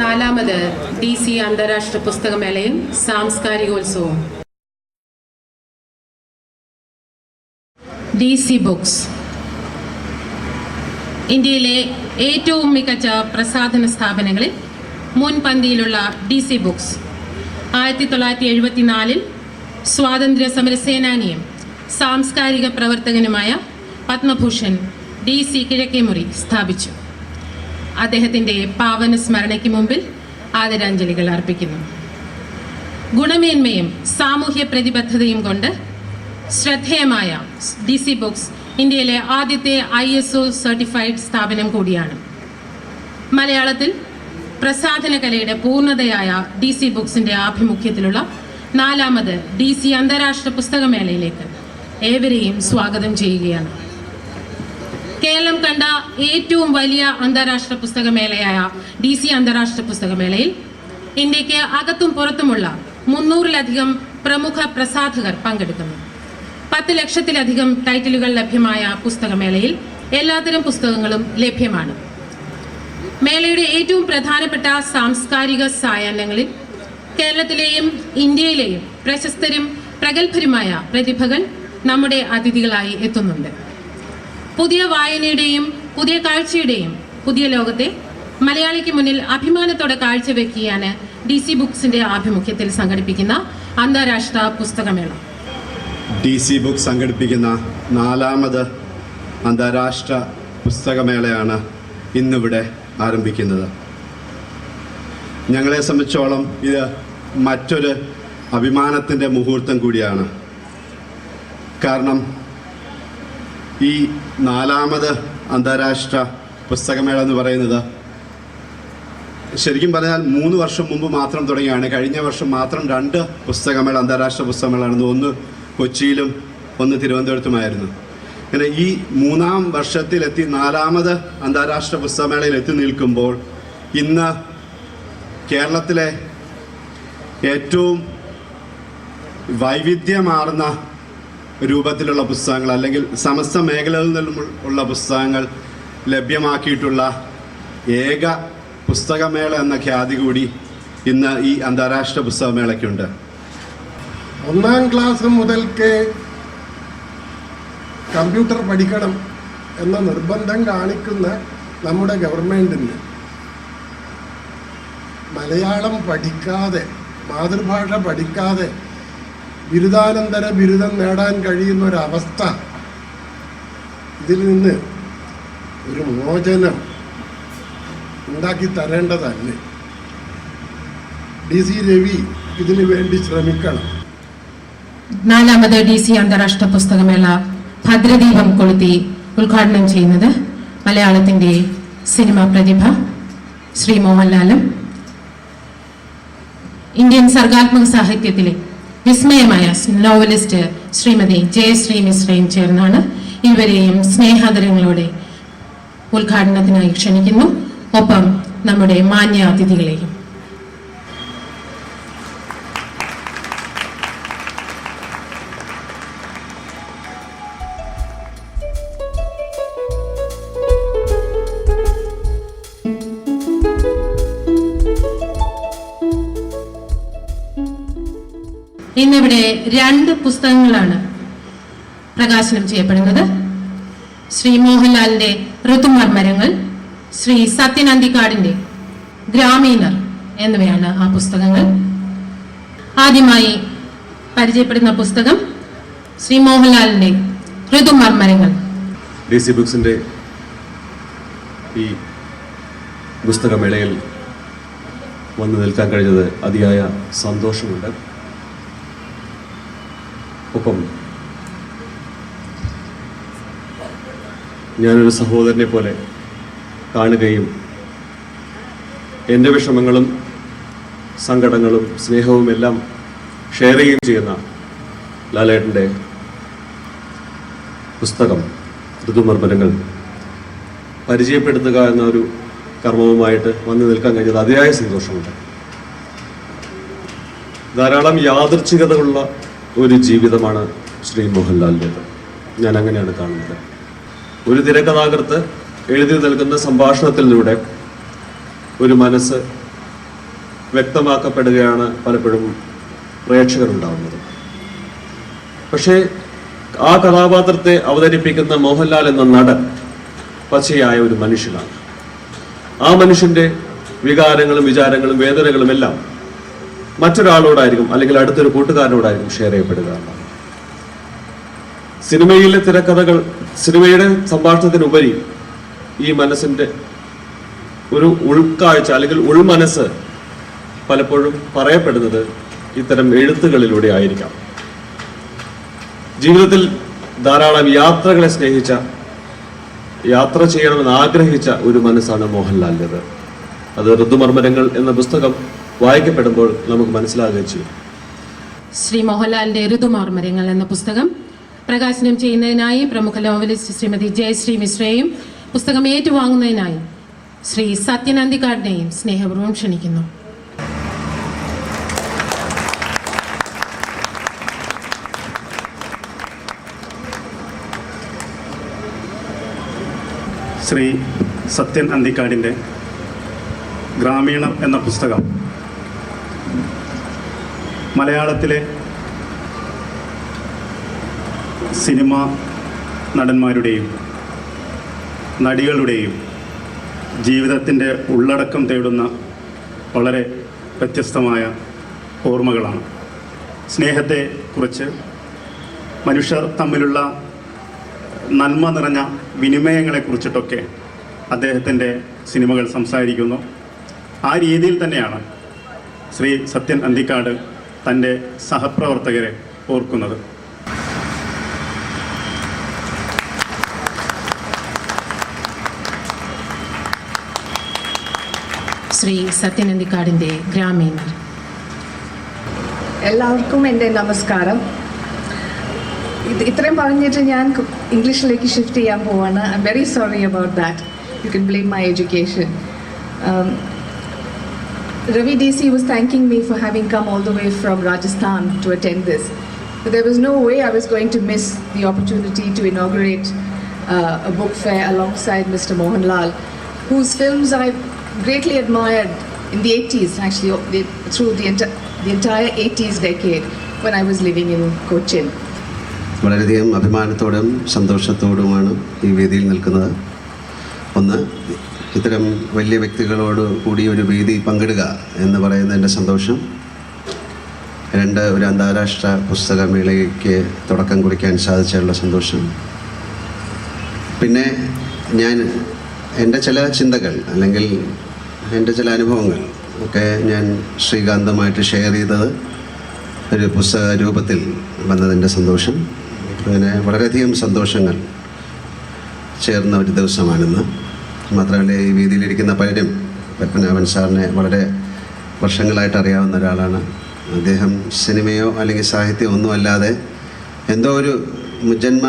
നാലാമത് DC അന്താരാഷ്ട്ര പുസ്തകമേളയും സാംസ്കാരികോത്സവവും. DC books ഇന്ത്യയിലെ ഏറ്റവും മികച്ച പ്രസാധന സ്ഥാപനങ്ങളിൽ മുൻപന്തിയിലുള്ള DC ബുക്സ് 1974 സ്വാതന്ത്ര്യ സമരസേനാനിയും സാംസ്കാരിക പ്രവർത്തകനുമായ പത്മഭൂഷൺ DC കിഴക്കേമുറി സ്ഥാപിച്ചു. അദ്ദേഹത്തിൻ്റെ പാവന സ്മരണയ്ക്ക് മുമ്പിൽ ആദരാഞ്ജലികൾ അർപ്പിക്കുന്നു. ഗുണമേന്മയും സാമൂഹ്യ പ്രതിബദ്ധതയും കൊണ്ട് ശ്രദ്ധേയമായ DC ബുക്സ് ഇന്ത്യയിലെ ആദ്യത്തെ ISO സർട്ടിഫൈഡ് സ്ഥാപനം കൂടിയാണ്. മലയാളത്തിൽ പ്രസാധന കലയുടെ പൂർണ്ണതയായ DC ബുക്സിൻ്റെ ആഭിമുഖ്യത്തിലുള്ള നാലാമത് DC അന്താരാഷ്ട്ര പുസ്തകമേളയിലേക്ക് ഏവരെയും സ്വാഗതം ചെയ്യുകയാണ്. കേരളം കണ്ട ഏറ്റവും വലിയ അന്താരാഷ്ട്ര പുസ്തകമേളയായ DC അന്താരാഷ്ട്ര പുസ്തകമേളയിൽ ഇന്ത്യക്ക് അകത്തും പുറത്തുമുള്ള 300-ലധികം പ്രമുഖ പ്രസാധകർ പങ്കെടുക്കുന്നു. 10 ലക്ഷത്തിലധികം ടൈറ്റിലുകൾ ലഭ്യമായ പുസ്തകമേളയിൽ എല്ലാത്തരം പുസ്തകങ്ങളും ലഭ്യമാണ്. മേളയുടെ ഏറ്റവും പ്രധാനപ്പെട്ട സാംസ്കാരിക സായാഹ്നങ്ങളിൽ കേരളത്തിലെയും ഇന്ത്യയിലെയും പ്രശസ്തരും പ്രഗത്ഭരുമായ പ്രതിഭകൾ നമ്മുടെ അതിഥികളായി എത്തുന്നുണ്ട്. പുതിയ വായനയുടെയും പുതിയ കാഴ്ചയുടെയും പുതിയ ലോകത്തെ മലയാളിക്ക് മുന്നിൽ അഭിമാനത്തോടെ കാഴ്ചവെക്കുകയാണ് DC ബുക്സിന്റെ ആഭിമുഖ്യത്തിൽ സംഘടിപ്പിക്കുന്ന അന്താരാഷ്ട്ര പുസ്തകമേള. DC ബുക്സ് സംഘടിപ്പിക്കുന്ന നാലാമത് അന്താരാഷ്ട്ര പുസ്തകമേളയാണ് ഇന്നിവിടെ ആരംഭിക്കുന്നത്. ഞങ്ങളെ സംബന്ധിച്ചോളം ഇത് മറ്റൊരു അഭിമാനത്തിൻ്റെ മുഹൂർത്തം കൂടിയാണ്. കാരണം ഈ നാലാമത് അന്താരാഷ്ട്ര പുസ്തകമേള എന്ന് പറയുന്നത് ശരിക്കും പറഞ്ഞാൽ 3 വർഷം മുമ്പ് മാത്രം തുടങ്ങിയാണ്. കഴിഞ്ഞ വർഷം മാത്രം 2 പുസ്തകമേള, അന്താരാഷ്ട്ര പുസ്തകമേള നടന്നു. ഒന്ന് കൊച്ചിയിലും ഒന്ന് തിരുവനന്തപുരത്തുമായിരുന്നു. അങ്ങനെ ഈ 3-ാം വർഷത്തിലെത്തി 4-ാമത് അന്താരാഷ്ട്ര പുസ്തകമേളയിൽ എത്തി നിൽക്കുമ്പോൾ ഇന്ന് കേരളത്തിലെ ഏറ്റവും വൈവിധ്യമാർന്ന രൂപത്തിലുള്ള പുസ്തകങ്ങൾ അല്ലെങ്കിൽ സമസ്ത മേഖലകളിൽ നിന്നും ഉള്ള പുസ്തകങ്ങൾ ലഭ്യമാക്കിയിട്ടുള്ള ഏക പുസ്തകമേള എന്ന ഖ്യാതി കൂടി ഇന്ന് ഈ അന്താരാഷ്ട്ര പുസ്തകമേളയ്ക്കുണ്ട്. 1-ാം ക്ലാസ് മുതൽക്ക് കമ്പ്യൂട്ടർ പഠിക്കണം എന്ന നിർബന്ധം കാണിക്കുന്ന നമ്മുടെ ഗവൺമെൻറ്റിന് മലയാളം പഠിക്കാതെ, മാതൃഭാഷ പഠിക്കാതെ ബിരുദാനന്തര ബിരുദം നേടാൻ കഴിയുന്ന ഒരവസ്ഥ, ഇതിൽ നിന്ന് ഒരു മോചനം ഉണ്ടാക്കി തരേണ്ടതല്ലേ? DC രവി ഇതിനു വേണ്ടി ശ്രമിക്കണം. 4-ാമത് DC അന്താരാഷ്ട്ര പുസ്തകമേള ഭദ്രദീപം കൊളുത്തി ഉദ്ഘാടനം ചെയ്യുന്നത് മലയാളത്തിൻ്റെ സിനിമാ പ്രതിഭ ശ്രീ മോഹൻലാലും ഇന്ത്യൻ സർഗാത്മക സാഹിത്യത്തിലെ വിസ്മയമായ നോവലിസ്റ്റ് ശ്രീമതി ജയശ്രീ മിശ്രയും ചേർന്നാണ്. ഇവരെയും സ്നേഹാദരങ്ങളോടെ ഉദ്ഘാടനത്തിനായി ക്ഷണിക്കുന്നു. ഒപ്പം നമ്മുടെ മാന്യ അതിഥികളെയും. ഇന്നിവിടെ 2 പുസ്തകങ്ങളാണ് പ്രകാശനം ചെയ്യപ്പെടുന്നത്. ശ്രീ മോഹൻലാലിന്റെ ഋതുമർമരങ്ങൾ, ശ്രീ സത്യൻ അന്തിക്കാടിന്റെ ഗ്രാമീണർ എന്നിവയാണ് ആ പുസ്തകങ്ങൾ. ആദ്യമായി പരിചയപ്പെടുന്ന പുസ്തകം ശ്രീ മോഹൻലാലിന്റെ ഋതുമർമരങ്ങൾ. DC ബുക്സിന്റെ ഈ പുസ്തകമേളയിൽ വന്നു നിൽക്കാൻ കഴിഞ്ഞത് അതിയായ സന്തോഷമുണ്ട്. ഒപ്പം ഞാനൊരു സഹോദരനെ പോലെ കാണുകയും എൻ്റെ വിഷമങ്ങളും സങ്കടങ്ങളും സ്നേഹവും എല്ലാം ഷെയർ ചെയ്യുകയും ചെയ്യുന്ന ലാലേട്ടൻ്റെ പുസ്തകം ഋതുമർമരങ്ങൾ പരിചയപ്പെടുത്തുക എന്ന ഒരു കർമ്മവുമായിട്ട് വന്നു നിൽക്കാൻ കഴിഞ്ഞത് അതിയായ സന്തോഷമുണ്ട്. ധാരാളം യാദൃച്ഛികതകളുള്ള ഒരു ജീവിതമാണ് ശ്രീ മോഹൻലാലിൻ്റേത്. ഞാൻ അങ്ങനെയാണ് കാണുന്നത്. ഒരു തിരക്കഥാകൃത്ത് എഴുതി നൽകുന്ന സംഭാഷണത്തിലൂടെ ഒരു മനസ്സ് വ്യക്തമാക്കപ്പെടുകയാണ് പലപ്പോഴും പ്രേക്ഷകരുണ്ടാവുന്നത്. പക്ഷേ ആ കഥാപാത്രത്തെ അവതരിപ്പിക്കുന്ന മോഹൻലാൽ എന്ന നടൻ പച്ചയായ ഒരു മനുഷ്യനാണ്. ആ മനുഷ്യൻ്റെ വികാരങ്ങളും വിചാരങ്ങളും വേദനകളും എല്ലാം മറ്റൊരാളോടായിരിക്കും, അല്ലെങ്കിൽ അടുത്തൊരു കൂട്ടുകാരനോടായിരിക്കും ഷെയർ ചെയ്യപ്പെടുക. സിനിമയിലെ തിരക്കഥകൾ, സിനിമയുടെ സംഭാഷണത്തിനുപരി ഈ മനസ്സിൻ്റെ ഒരു ഉൾക്കാഴ്ച അല്ലെങ്കിൽ ഉൾമനസ്സ് പലപ്പോഴും പറയപ്പെടുന്നത് ഇത്തരം എഴുത്തുകളിലൂടെ ആയിരിക്കാം. ജീവിതത്തിൽ ധാരാളം യാത്രകളെ സ്നേഹിച്ച, യാത്ര ചെയ്യണമെന്ന് ആഗ്രഹിച്ച ഒരു മനസ്സാണ് മോഹൻലാലിൻ്റെത്. അത് ഋതുമർമ്മരങ്ങൾ എന്ന പുസ്തകം വായിക്കപ്പെടുമ്പോൾ നമുക്ക് മനസ്സിലാകുകയും ചെയ്യും. ശ്രീ മോഹൻലാലിന്റെ ഋതുമർമ്മരങ്ങൾ എന്ന പുസ്തകം പ്രകാശനം ചെയ്യുന്നതിനായി പ്രമുഖ നോവലിസ്റ്റ് ശ്രീമതി ജയശ്രീ മിശ്രയെയും പുസ്തകം ഏറ്റുവാങ്ങുന്നതിനായി ശ്രീ സത്യൻ അന്തിക്കാടിനെയും സ്നേഹപൂർവ്വം ക്ഷണിക്കുന്നു. ശ്രീ സത്യൻ അന്തിക്കാടിൻ്റെ ഗ്രാമീണം എന്ന പുസ്തകം മലയാളത്തിലെ സിനിമാ നടന്മാരുടെയും നടികളുടെയും ജീവിതത്തിൻ്റെ ഉള്ളടക്കം തേടുന്ന വളരെ വ്യത്യസ്തമായ ഓർമ്മകളാണ്. സ്നേഹത്തെക്കുറിച്ച്, മനുഷ്യർ തമ്മിലുള്ള നന്മ നിറഞ്ഞ വിനിമയങ്ങളെക്കുറിച്ചിട്ടൊക്കെ അദ്ദേഹത്തിൻ്റെ സിനിമകൾ സംസാരിക്കുന്നു. ആ രീതിയിൽ തന്നെയാണ് ശ്രീ സത്യൻ അന്തിക്കാട് തൻ്റെ സഹപ്രവർത്തകരെ ഓർക്കുന്നത്. ശ്രീ സത്യൻ അന്തിക്കാടിൻ്റെ ഗ്രാമീണർ. എല്ലാവർക്കും എൻ്റെ നമസ്കാരം. ഇത്രയും പറഞ്ഞിട്ട് ഞാൻ ഇംഗ്ലീഷിലേക്ക് ഷിഫ്റ്റ് ചെയ്യാൻ പോവാണ്. I am very sorry about that. You can blame my education. Ravi DC was thanking me for having come all the way from Rajasthan to attend this. But there was no way I was going to miss the opportunity to inaugurate a book fair alongside Mr. Mohanlal, whose films I greatly admired in the 80s, actually, through the entire 80s decade when I was living in Cochin. വളരെയധികം അഭിമാനത്തോടും സന്തോഷത്തോടുമാണ് ഈ വേദിയിൽ നിൽക്കുന്നത്. ഒന്ന്, ഇത്തരം വലിയ വ്യക്തികളോട് കൂടി ഒരു വേദി പങ്കിടുക എന്ന് പറയുന്നതിൻ്റെ സന്തോഷം. രണ്ട്, ഒരു അന്താരാഷ്ട്ര പുസ്തകമേളയ്ക്ക് തുടക്കം കുറിക്കാൻ സാധിച്ചുള്ള സന്തോഷം. പിന്നെ എൻ്റെ ചില ചിന്തകൾ അല്ലെങ്കിൽ എൻ്റെ ചില അനുഭവങ്ങൾ ഒക്കെ ഞാൻ ശ്രീകാന്തുമായിട്ട് ഷെയർ ചെയ്തത് ഒരു പുസ്തക രൂപത്തിൽ വന്നതിൻ്റെ സന്തോഷം. അങ്ങനെ വളരെയധികം സന്തോഷങ്ങൾ ചേർന്ന ഒരു ദിവസമാണിന്ന്. മാത്രമല്ല, ഈ വേദിയിലിരിക്കുന്ന പലരും പത്മനാഭൻ സാറിനെ വളരെ വർഷങ്ങളായിട്ട് അറിയാവുന്ന ഒരാളാണ്. അദ്ദേഹം സിനിമയോ അല്ലെങ്കിൽ സാഹിത്യമോ ഒന്നുമല്ലാതെ എന്തോ ഒരു മുജന്മ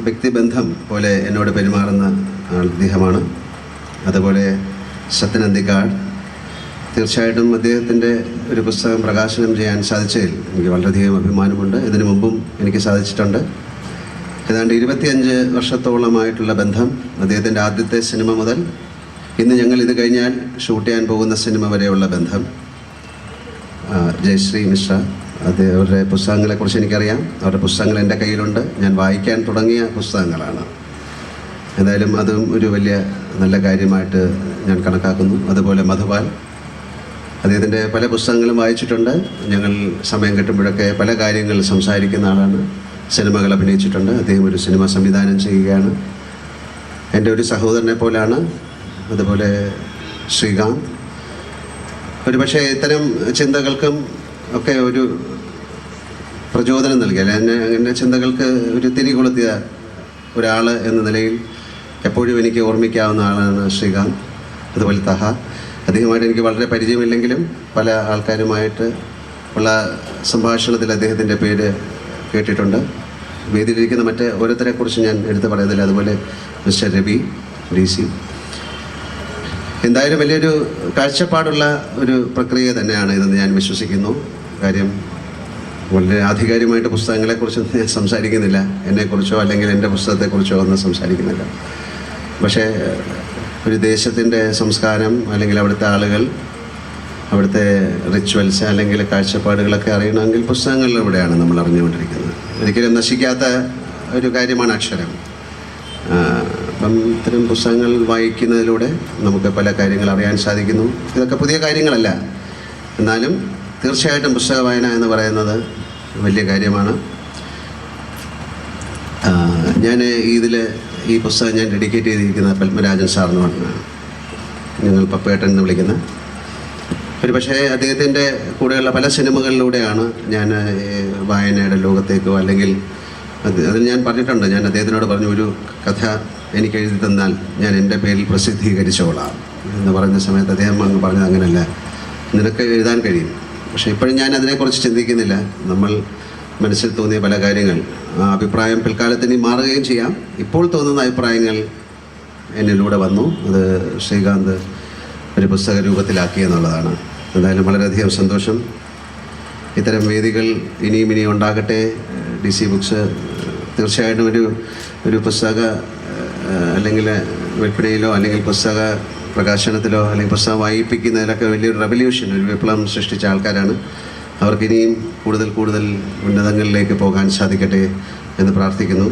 വ്യക്തിബന്ധം പോലെ എന്നോട് പെരുമാറുന്ന അദ്ദേഹമാണ്. അതുപോലെ സത്യൻ അന്തിക്കാട്, തീർച്ചയായിട്ടും അദ്ദേഹത്തിൻ്റെ ഒരു പുസ്തകം പ്രകാശനം ചെയ്യാൻ സാധിച്ചതിൽ എനിക്ക് വളരെയധികം അഭിമാനമുണ്ട്. ഇതിനു മുമ്പും എനിക്ക് സാധിച്ചിട്ടുണ്ട്. ഏതാണ്ട് 25 വർഷത്തോളമായിട്ടുള്ള ബന്ധം. അദ്ദേഹത്തിൻ്റെ ആദ്യത്തെ സിനിമ മുതൽ ഇന്ന് ഞങ്ങൾ ഇത് കഴിഞ്ഞാൽ ഷൂട്ട് ചെയ്യാൻ പോകുന്ന സിനിമ വരെയുള്ള ബന്ധം. ജയശ്രീ മിശ്ര, അവരുടെ പുസ്തകങ്ങളെക്കുറിച്ച് എനിക്കറിയാം. അവരുടെ പുസ്തകങ്ങൾ എൻ്റെ കയ്യിലുണ്ട്. ഞാൻ വായിക്കാൻ തുടങ്ങിയ പുസ്തകങ്ങളാണ്. എന്തായാലും അതും ഒരു വലിയ നല്ല കാര്യമായിട്ട് ഞാൻ കണക്കാക്കുന്നു. അതുപോലെ മധുപാൽ, അദ്ദേഹത്തിൻ്റെ പല പുസ്തകങ്ങളും വായിച്ചിട്ടുണ്ട്. ഞങ്ങൾ സമയം കിട്ടുമ്പോഴൊക്കെ പല കാര്യങ്ങൾ സംസാരിക്കുന്ന ആളാണ്. സിനിമകൾ അഭിനയിച്ചിട്ടുണ്ട്. അദ്ദേഹം ഒരു സിനിമ സംവിധാനം ചെയ്യുകയാണ്. എൻ്റെ ഒരു സഹോദരനെ പോലാണ്. അതുപോലെ ശ്രീകാന്ത്, ഒരു പക്ഷേ ഇത്തരം ചിന്തകൾക്കും ഒക്കെ ഒരു പ്രചോദനം നൽകി, അല്ലെ എൻ്റെ ചിന്തകൾക്ക് ഒരു തിരികൊളുത്തിയ ഒരാൾ എന്ന നിലയിൽ എപ്പോഴും എനിക്ക് ഓർമ്മിക്കാവുന്ന ആളാണ് ശ്രീകാന്ത്. അതുപോലെ തഹ, അദ്ദേഹമായിട്ട് എനിക്ക് വളരെ പരിചയമില്ലെങ്കിലും പല ആൾക്കാരുമായിട്ട് ഉള്ള സംഭാഷണത്തിൽ അദ്ദേഹത്തിൻ്റെ പേര് കേട്ടിട്ടുണ്ട്. വേദിയിലിരിക്കുന്ന മറ്റ് ഓരോരുത്തരെക്കുറിച്ച് ഞാൻ എടുത്തു പറയുന്നില്ല. അതുപോലെ മിസ്റ്റർ രവി DC. എന്തായാലും വലിയൊരു കാഴ്ചപ്പാടുള്ള ഒരു പ്രക്രിയ തന്നെയാണ് ഇതെന്ന് ഞാൻ വിശ്വസിക്കുന്നു. കാര്യം വളരെ ആധികാരികമായിട്ട് പുസ്തകങ്ങളെക്കുറിച്ച് ഞാൻ സംസാരിക്കുന്നില്ല. എന്നെക്കുറിച്ചോ അല്ലെങ്കിൽ എൻ്റെ പുസ്തകത്തെക്കുറിച്ചോ ഒന്നും സംസാരിക്കുന്നില്ല. പക്ഷേ ഒരു ദേശത്തിൻ്റെ സംസ്കാരം അല്ലെങ്കിൽ അവിടുത്തെ ആളുകൾ, അവിടുത്തെ റിച്വൽസ് അല്ലെങ്കിൽ കാഴ്ചപ്പാടുകളൊക്കെ അറിയണമെങ്കിൽ പുസ്തകങ്ങളിലൂടെയാണ് നമ്മൾ അറിഞ്ഞുകൊണ്ടിരിക്കുന്നത്. ഒരിക്കലും നശിക്കാത്ത ഒരു കാര്യമാണ് അക്ഷരം. അപ്പം ഇത്തരം പുസ്തകങ്ങൾ വായിക്കുന്നതിലൂടെ നമുക്ക് പല കാര്യങ്ങൾ അറിയാൻ സാധിക്കുന്നു. ഇതൊക്കെ പുതിയ കാര്യങ്ങളല്ല, എന്നാലും തീർച്ചയായിട്ടും പുസ്തക വായന എന്ന് പറയുന്നത് വലിയ കാര്യമാണ്. ഞാൻ ഈ പുസ്തകം ഞാൻ ഡെഡിക്കേറ്റ് ചെയ്തിരിക്കുന്നത് പത്മരാജൻ സാറിന് പറഞ്ഞാണ്. ഞങ്ങൾ പപ്പേട്ടൻ എന്ന് വിളിക്കുന്ന, ഒരു പക്ഷേ അദ്ദേഹത്തിൻ്റെ കൂടെയുള്ള പല സിനിമകളിലൂടെയാണ് ഞാൻ വായനയുടെ ലോകത്തേക്കോ, അല്ലെങ്കിൽ അതിൽ ഞാൻ പറഞ്ഞിട്ടുണ്ട്, ഞാൻ അദ്ദേഹത്തിനോട് പറഞ്ഞു, ഒരു കഥ എനിക്ക് എഴുതി തന്നാൽ ഞാൻ എൻ്റെ പേരിൽ പ്രസിദ്ധീകരിച്ചോളാം എന്ന് പറയുന്ന സമയത്ത് അദ്ദേഹം അങ്ങ് പറഞ്ഞത് അങ്ങനെയല്ല, നിനക്ക് എഴുതാൻ കഴിയും. പക്ഷേ ഇപ്പോഴും ഞാൻ അതിനെക്കുറിച്ച് ചിന്തിക്കുന്നില്ല. നമ്മൾ മനസ്സിൽ തോന്നിയ പല കാര്യങ്ങൾ, ആ അഭിപ്രായം പിൽക്കാലത്തിന് മാറുകയും ചെയ്യാം. ഇപ്പോൾ തോന്നുന്ന അഭിപ്രായങ്ങൾ എന്നിലൂടെ വന്നു, അത് ശ്രീകാന്ത് ഒരു പുസ്തക രൂപത്തിലാക്കി എന്നുള്ളതാണ്. എന്തായാലും വളരെയധികം സന്തോഷം. ഇത്തരം വേദികൾ ഇനിയും ഉണ്ടാകട്ടെ. DC ബുക്സ് തീർച്ചയായിട്ടും ഒരു പുസ്തക അല്ലെങ്കിൽ വിൽപ്പനയിലോ അല്ലെങ്കിൽ പുസ്തക പ്രകാശനത്തിലോ അല്ലെങ്കിൽ പുസ്തകം വായിപ്പിക്കുന്നതിലൊക്കെ വലിയൊരു റെവല്യൂഷൻ, ഒരു വിപ്ലവം സൃഷ്ടിച്ച ആൾക്കാരാണ്. അവർക്കിനിയും കൂടുതൽ ഉന്നതങ്ങളിലേക്ക് പോകാൻ സാധിക്കട്ടെ എന്ന് പ്രാർത്ഥിക്കുന്നു.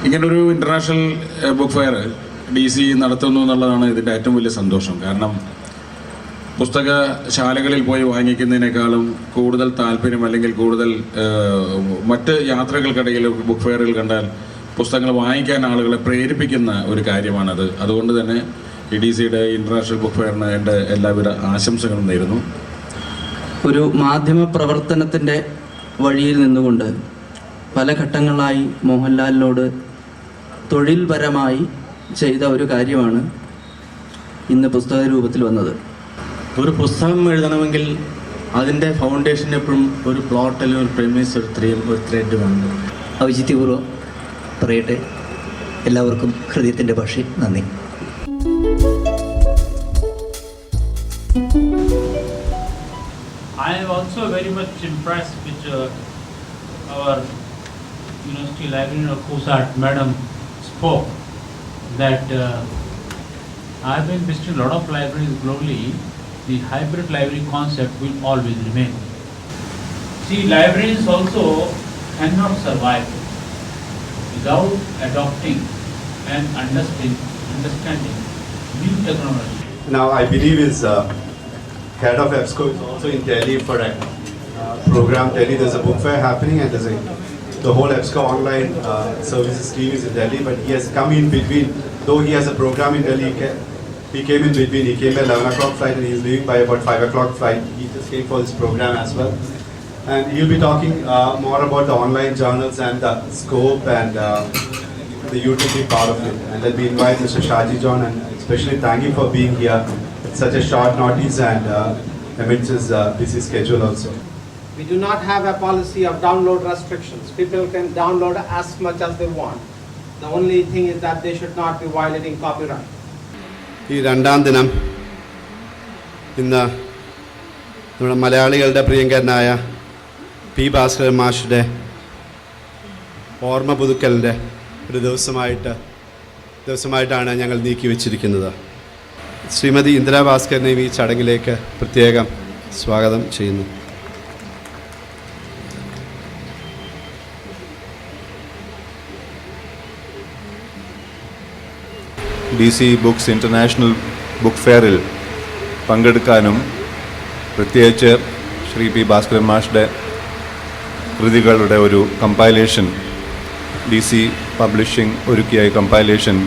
ഇങ്ങനൊരു ഇൻ്റർനാഷണൽ ബുക്ക് ഫെയർ DC നടത്തുന്നു എന്നുള്ളതാണ് ഇതിൻ്റെ ഏറ്റവും വലിയ സന്തോഷം. കാരണം പുസ്തകശാലകളിൽ പോയി വാങ്ങിക്കുന്നതിനേക്കാളും കൂടുതൽ താല്പര്യം, അല്ലെങ്കിൽ കൂടുതൽ മറ്റ് യാത്രകൾക്കിടയിൽ ബുക്ക് ഫെയറുകൾ കണ്ടാൽ പുസ്തകങ്ങൾ വാങ്ങിക്കാൻ ആളുകളെ പ്രേരിപ്പിക്കുന്ന ഒരു കാര്യമാണത്. അതുകൊണ്ട് തന്നെ DC-യുടെ ഇൻ്റർനാഷണൽ ബുക്ക് ഫെയറിന് എൻ്റെ എല്ലാവിധ ആശംസകളും നേരുന്നു. ഒരു മാധ്യമ പ്രവർത്തനത്തിൻ്റെ വഴിയിൽ നിന്നുകൊണ്ട് പല ഘട്ടങ്ങളായി മോഹൻലാലിനോട് തൊഴിൽപരമായി ചെയ്ത ഒരു കാര്യമാണ് ഇന്ന് പുസ്തക രൂപത്തിൽ വന്നത്. ഒരു പുസ്തകം എഴുതണമെങ്കിൽ അതിൻ്റെ ഫൗണ്ടേഷൻ എപ്പോഴും ഒരു പ്ലോട്ട് അല്ലെങ്കിൽ ഒരു പ്രെമിസ്, ഒരു ത്രെഡ് വേണം. ഔചിത്യപൂർവ്വം പറയട്ടെ, എല്ലാവർക്കും ഹൃദയത്തിൻ്റെ ഭാഷ നന്ദി. I am also very much impressed with our University Librarian of Kusat, Madam spoke that I have been visiting a lot of libraries globally. The hybrid library concept will always remain. See, librarians also cannot survive without adopting and understanding new technology. Now I believe his head of EBSCO is also in Delhi for a program. Delhi, there's a book fair happening, and the whole EBSCO online services team is in Delhi, but he has come in between. Though he has a program in Delhi, he came in between. He came by 11 o'clock flight and he's leaving by about 5 o'clock flight. He just came for this program as well. And he'll be talking more about the online journals and the scope and the utility part of it. And let me invite Mr. Shaji John, and especially thank him for being here at such a short notice and amidst his busy schedule also. We do not have a policy of download restrictions. People can download as much as they want. The only thing is that they should not be violating copyright. ഈ രണ്ടാം ദിനം ഇന്ന് നമ്മുടെ മലയാളികളുടെ പ്രിയങ്കരനായ P. Bhaskaran മാഷിൻ്റെ ഓർമ്മ പുതുക്കലിൻ്റെ ഒരു ദിവസമായിട്ടാണ് ഞങ്ങൾ നീക്കി വച്ചിരിക്കുന്നത്. ശ്രീമതി ഇന്ദിരാ ഭാസ്കരനെ ഈ ചടങ്ങിലേക്ക് പ്രത്യേകം സ്വാഗതം ചെയ്യുന്നു. DC ബുക്സ് ഇൻ്റർനാഷണൽ ബുക്ക് ഫെയറിൽ പങ്കെടുക്കാനും പ്രത്യേകിച്ച് ശ്രീ P. ഭാസ്കരൻ മാഷ്ടെ കൃതികളുടെ ഒരു കമ്പൈലേഷൻ, DC പബ്ലിഷിംഗ് ഒരുക്കിയ കമ്പൈലേഷൻ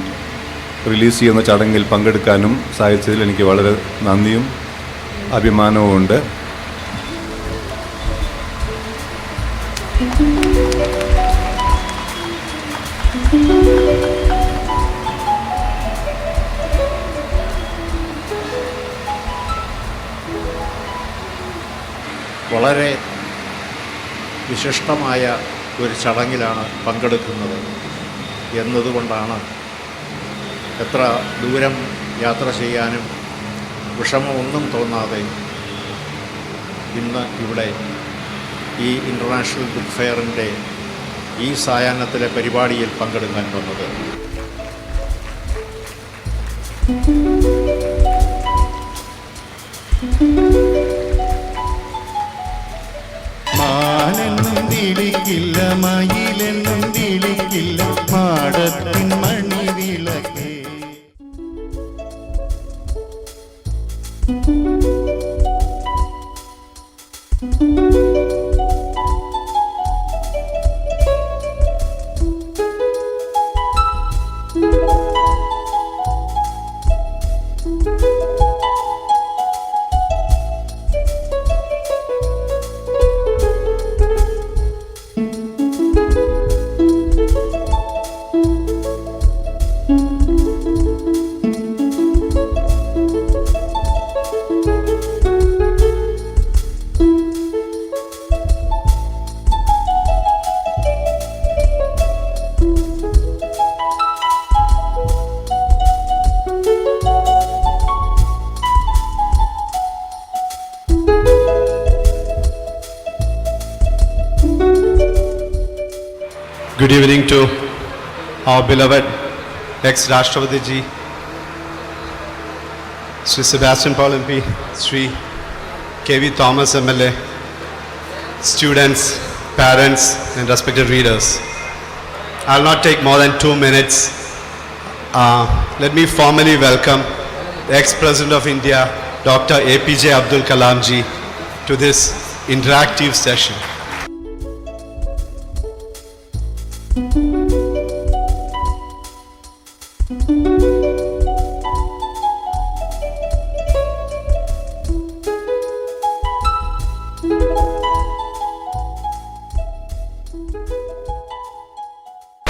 റിലീസ് ചെയ്യുന്ന ചടങ്ങിൽ പങ്കെടുക്കാനും സാധിച്ചതിൽ എനിക്ക് വളരെ നന്ദിയും അഭിമാനവുമുണ്ട്. വളരെ വിശിഷ്ടമായ ഒരു ചടങ്ങിലാണ് പങ്കെടുക്കുന്നത് എന്നതുകൊണ്ടാണ് എത്ര ദൂരം യാത്ര ചെയ്യാനും വിഷമമൊന്നും തോന്നാതെ ഇന്ന് ഇവിടെ ഈ ഇൻ്റർനാഷണൽ ബുക്ക് ഫെയറിൻ്റെ ഈ സായാഹ്നത്തിലെ പരിപാടിയിൽ പങ്കെടുക്കാൻ വന്നത്. മാനെന്നും വിളിക്കില്ല, മയിലെന്നും വിളിക്കില്ല, മാടത്തിൻ മണിവിളക്കേ. Good evening to our beloved ex-Rashtrapati Ji, Sri Sebastian Paul MP, Sri K.V. Thomas MLA, students, parents and respected readers. I'll not take more than 2 minutes. Let me formally welcome the ex-President of India, Dr. APJ Abdul Kalam Ji, to this interactive session.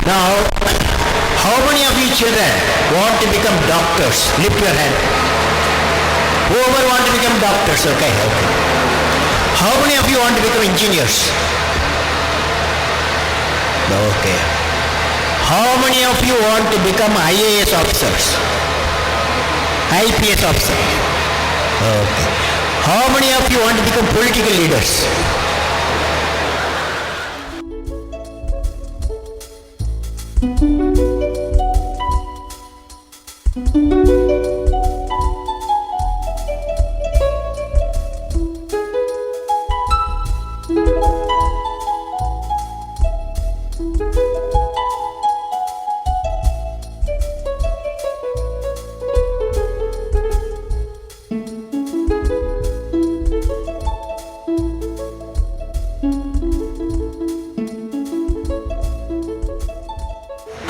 Now, how many of you children want to become doctors? Lift your hand. Whoever want to become doctors, okay. How many of you want to become engineers? Okay. How many of you want to become IAS officers? IPS officers? Okay. How many of you want to become political leaders?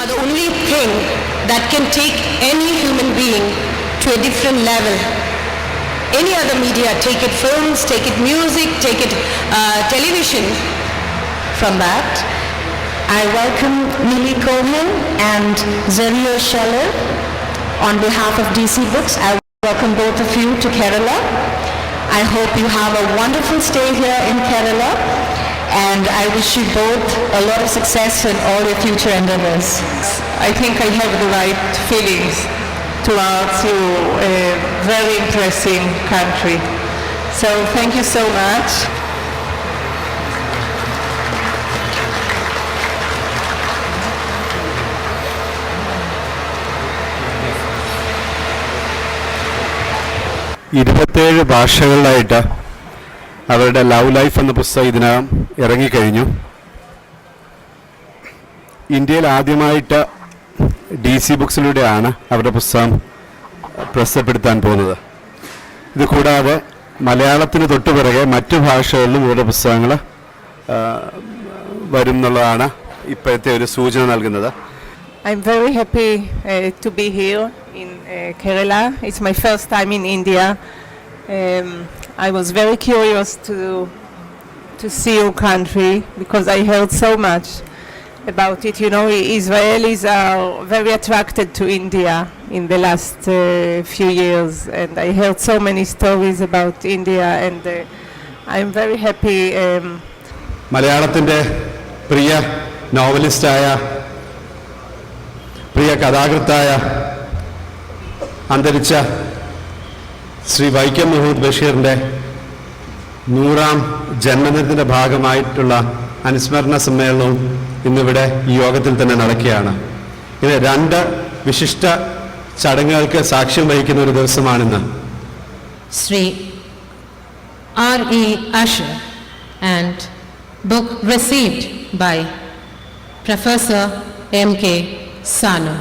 Are the only thing that can take any human being to a different level. Any other media, take it films, take it music, take it television. From that, I welcome Nili Cohen and Zaria Scheller on behalf of DC Books. I welcome both of you to Kerala. I hope you have a wonderful stay here in Kerala. And I wish you both a lot of success in all your future endeavors. I think I have the right feelings towards you, a very interesting country. So thank you so much. ഇരുപത്തേഴ് ഭാഷകളിലായിട്ട് അവരുടെ love life എന്ന പുസ്തകം ഇതിനകം ഇറങ്ങിക്കഴിഞ്ഞു. ഇന്ത്യയിൽ ആദ്യമായിട്ട് DC ബുക്സിലൂടെയാണ് അവരുടെ പുസ്തകം പ്രസിദ്ധപ്പെടുത്താൻ പോകുന്നത്. ഇത് കൂടാതെ മലയാളത്തിന് തൊട്ടുപിറകെ മറ്റു ഭാഷകളിലും ഇവരുടെ പുസ്തകങ്ങൾ വരും എന്നുള്ളതാണ് ഇപ്പോഴത്തെ ഒരു സൂചന നൽകുന്നത്. I'm very happy to be here in Kerala. It's my first time in India. I was very curious to see your country because I heard so much about it. You know, Israelis are very attracted to India in the last few years, and I heard so many stories about India, and I'm very happy. മലയാളത്തിൻ്റെ പ്രിയ നോവലിസ്റ്റായ, പ്രിയ കഥാകൃത്തായ അന്തരിച്ച ശ്രീ വൈക്കം മുഹമ്മദ് ബഷീറിൻ്റെ 100ാം ജന്മദിനത്തിൻ്റെ ഭാഗമായിട്ടുള്ള അനുസ്മരണ സമ്മേളനവും ഇന്നിവിടെ ഈ യോഗത്തിൽ തന്നെ നടക്കുകയാണ്. ഇത് 2 വിശിഷ്ട ചടങ്ങുകൾക്ക് സാക്ഷ്യം വഹിക്കുന്ന ഒരു ദിവസമാണിന്ന്. Sri R.E. Asher and book received by Professor M.K. Sanu.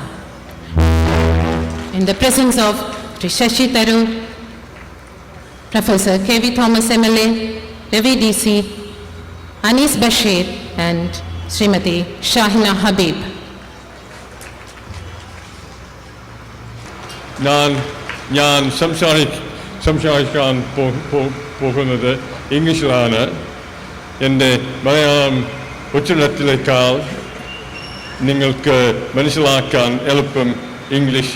In the presence of Sri Shashi Tharoor, Professor K.V. Thomas MLA, Ravi DC, Anis Bashir and Srimati Shahina Habib. ഞാൻ സംസാരിക്കാൻ പോകുന്നത് ഇംഗ്ലീഷിലാണ്. എൻ്റെ മലയാളം ഉച്ചാരണത്തിലേക്കാൾ നിങ്ങൾക്ക് മനസ്സിലാക്കാൻ എളുപ്പം English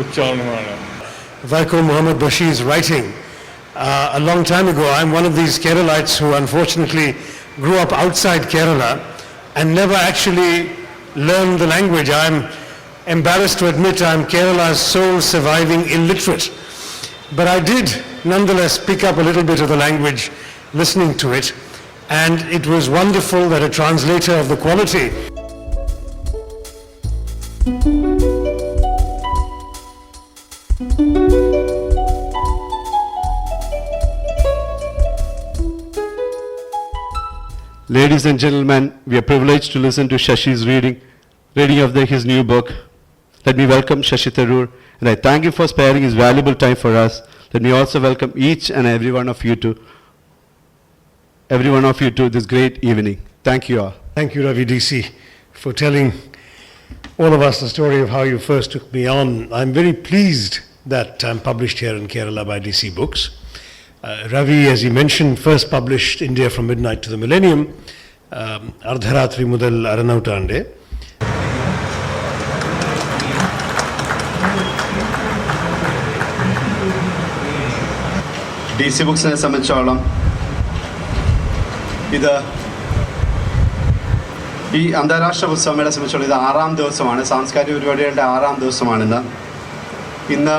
ഉച്ചാരണമാണ്. If I quote Muhammad Bashir's writing, a long time ago, I'm one of these Keralites who unfortunately grew up outside Kerala and never actually learned the language. I'm embarrassed to admit I'm Kerala's sole surviving illiterate. But I did nonetheless pick up a little bit of the language listening to it, and it was wonderful that a translator of the quality Ladies and gentlemen, we are privileged to listen to Shashi's reading of his new book. Let me welcome Shashi Tharoor, and I thank him for sparing his valuable time for us. Let me also welcome each and every one of you to this great evening. Thank you all. Thank you, Ravi DC, for telling all of us the story of how you first took me on. I'm very pleased that I'm published here in Kerala by DC Books. Ravi, as he mentioned, first published India from Midnight to the Millennium, Ardharatri Mudal Aranavutande. DC ബുക്സിനെ സംബന്ധിച്ചോളം ഇത് ഈ അന്താരാഷ്ട്ര പുസ്തകമേളയെ സംബന്ധിച്ചോളം ഇത് 6ാം ദിവസമാണ്. സാംസ്കാരിക പരിപാടികളുടെ 6ാം ദിവസമാണിന്ന്. ഇന്ന്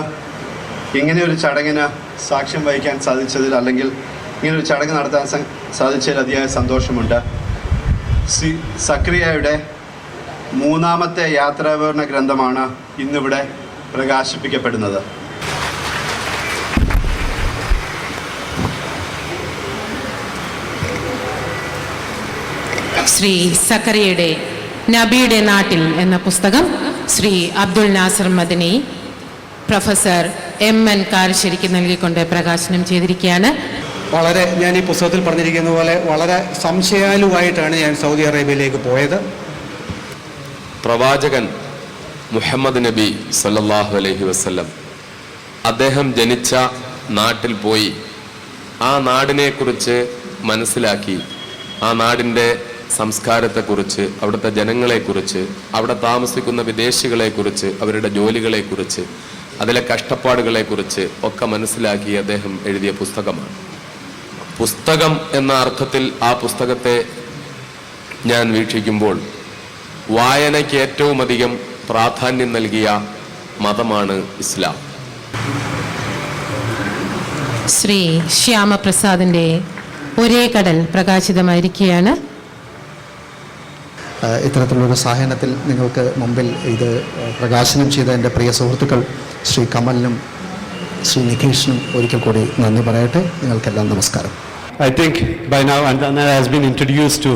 ഇങ്ങനെയൊരു ചടങ്ങിന് സാക്ഷ്യം വഹിക്കാൻ സാധിച്ചതിൽ, അല്ലെങ്കിൽ ഇങ്ങനൊരു ചടങ്ങ് നടത്താൻ സാധിച്ചതിൽ അതിയായ സന്തോഷമുണ്ട്. സക്രിയയുടെ 3ാമത്തെ യാത്രാവിവരണ ഗ്രന്ഥമാണ് ഇന്നിവിടെ പ്രകാശിപ്പിക്കപ്പെടുന്നത്. ശ്രീ സക്കറിയയുടെ നബിയുടെ നാട്ടിൽ എന്ന പുസ്തകം ശ്രീ അബ്ദുൽ നാസർ മദനി പ്രൊഫസർ M.N. കാരശ്ശേരിക്ക് നൽകിക്കൊണ്ട് പ്രകാശനം ചെയ്തിരിക്കുകയാണ്. വളരെ ഞാൻ ഈ പുസ്തകത്തിൽ പറഞ്ഞിരിക്കുന്ന പോലെ വളരെ സംശയാലുവായിട്ടാണ് ഞാൻ സൗദി അറേബ്യയിലേക്ക് പോയത്. പ്രവാചകൻ മുഹമ്മദ് നബി സല്ലല്ലാഹു അലൈഹി വസല്ലം അദ്ദേഹം ജനിച്ച നാട്ടിൽ പോയി ആ നാടിനെക്കുറിച്ച് മനസ്സിലാക്കി, ആ നാടിൻ്റെ സംസ്കാരത്തെക്കുറിച്ച്, അവിടുത്തെ ജനങ്ങളെക്കുറിച്ച്, അവിടെ താമസിക്കുന്ന വിദേശികളെക്കുറിച്ച്, അവരുടെ ജോലികളെക്കുറിച്ച്, അതിലെ കഷ്ടപ്പാടുകളെക്കുറിച്ച് ഒക്കെ മനസ്സിലാക്കി അദ്ദേഹം എഴുതിയ പുസ്തകമാണ്. പുസ്തകം എന്ന അർത്ഥത്തിൽ ആ പുസ്തകത്തെ ഞാൻ വീക്ഷിക്കുമ്പോൾ വായനയ്ക്ക് ഏറ്റവും അധികം പ്രാധാന്യം നൽകിയ മതമാണ് ഇസ്ലാം. ശ്രീ ശ്യാമപ്രസാദിൻ്റെ ഒരേ കടൽ പ്രകാശിതമായിരിക്കുകയാണ്. ഇത്തരത്തിലുള്ളൊരു സായാഹ്നത്തിൽ നിങ്ങൾക്ക് മുമ്പിൽ ഇത് പ്രകാശനം ചെയ്ത എൻ്റെ പ്രിയ സുഹൃത്തുക്കൾ ശ്രീ കമലിനും ശ്രീ നികേഷിനും ഒരിക്കൽ കൂടി നന്ദി പറയട്ടെ. നിങ്ങൾക്കെല്ലാം നമസ്കാരം. I think by now Andana has been introduced to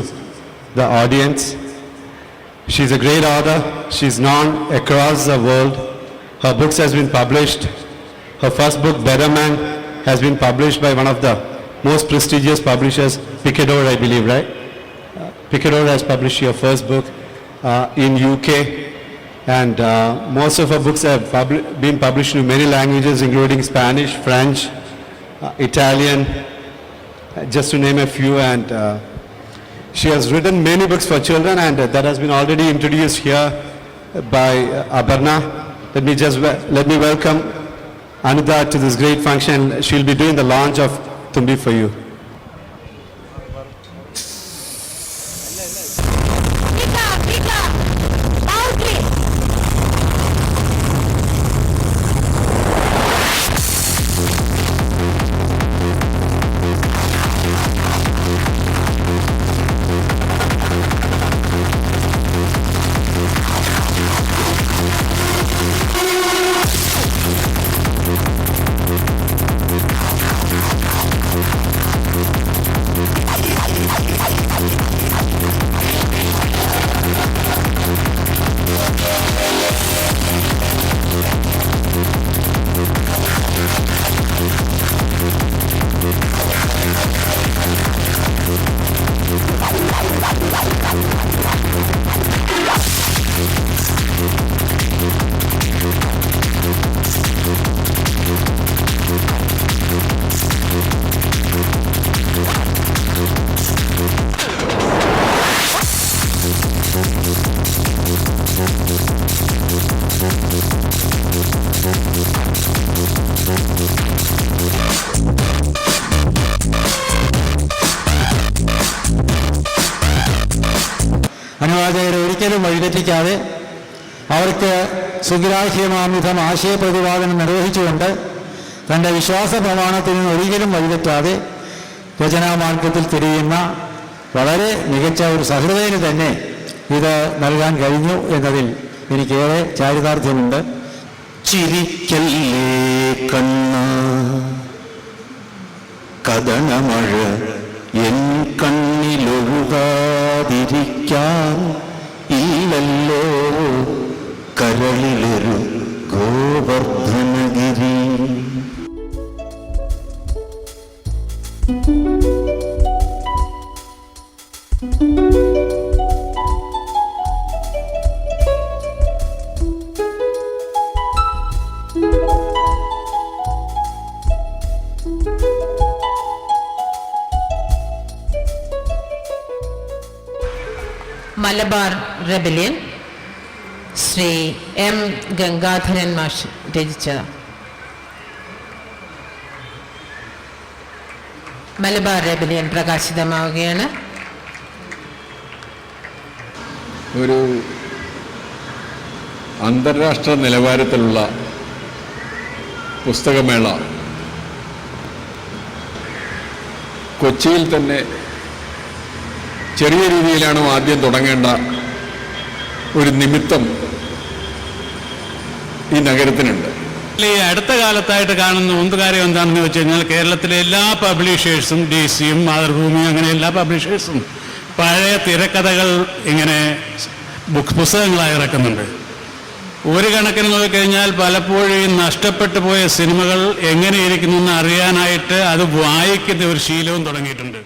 the audience. She's a great author. She's known across the world. Her books has been published. Her first book, Better Man, has been published by one of the most prestigious publishers, Picador, I believe, right? Picador has published your first book in UK, and most of her books have been published in many languages, including Spanish, French, Italian, just to name a few. And she has written many books for children, and that has been already introduced here by Aparna. Let me welcome Anudha to this great function. She'll be doing the launch of Tumbi for you. തെറ്റിക്കാതെ അവർക്ക് സുഗ്രാഹ്യമാം വിധം ആശയപ്രതിപാദനം നിർവഹിച്ചുകൊണ്ട് തൻ്റെ വിശ്വാസ പ്രമാണത്തിൽ നിന്ന് ഒരിക്കലും വഴിതെറ്റാതെ രചനാമാർഗത്തിൽ തിരിയുന്ന വളരെ മികച്ച ഒരു സഹൃദയന് തന്നെ ഇത് നൽകാൻ കഴിഞ്ഞു എന്നതിൽ എനിക്കേറെ ചാരിതാർത്ഥ്യമുണ്ട്. ചിരിക്കല്ലേ കണ്ണ കഥനമഴ എൻ കണ്ണിലൊഴുകാതിരിക്കാൻ ഇല്ലല്ലോ കരളിലൊരു ഗോവർദ്ധനഗിരി. മലബാർ റെബലിയൻ ശ്രീ എം ഗംഗാധരൻ മാഷ് രചിച്ച മലബാർ റെബലിയൻ പ്രകാശിതമാവുകയാണ്. ഒരു അന്താരാഷ്ട്ര നിലവാരത്തിലുള്ള പുസ്തകമേള കൊച്ചിയിൽ തന്നെ ചെറിയ രീതിയിലാണ് ആദ്യം തുടങ്ങേണ്ട ഒരു നിമിത്തം ഈ നഗരത്തിനുണ്ട്. ഈ അടുത്ത കാലത്തായിട്ട് കാണുന്ന ഒന്ന് കാര്യം എന്താണെന്ന് വെച്ച് കഴിഞ്ഞാൽ കേരളത്തിലെ എല്ലാ പബ്ലിഷേഴ്സും DC-യും മാതൃഭൂമിയും അങ്ങനെ എല്ലാ പബ്ലിഷേഴ്സും പഴയ തിരക്കഥകൾ ഇങ്ങനെ പുസ്തകങ്ങളായി ഇറക്കുന്നുണ്ട്. ഒരു കണക്കിന് നോക്കിക്കഴിഞ്ഞാൽ പലപ്പോഴും നഷ്ടപ്പെട്ടു പോയ സിനിമകൾ എങ്ങനെയിരിക്കുന്നു എന്ന് അറിയാനായിട്ട് അത് വായിക്കുന്ന ഒരു ശീലവും തുടങ്ങിയിട്ടുണ്ട്.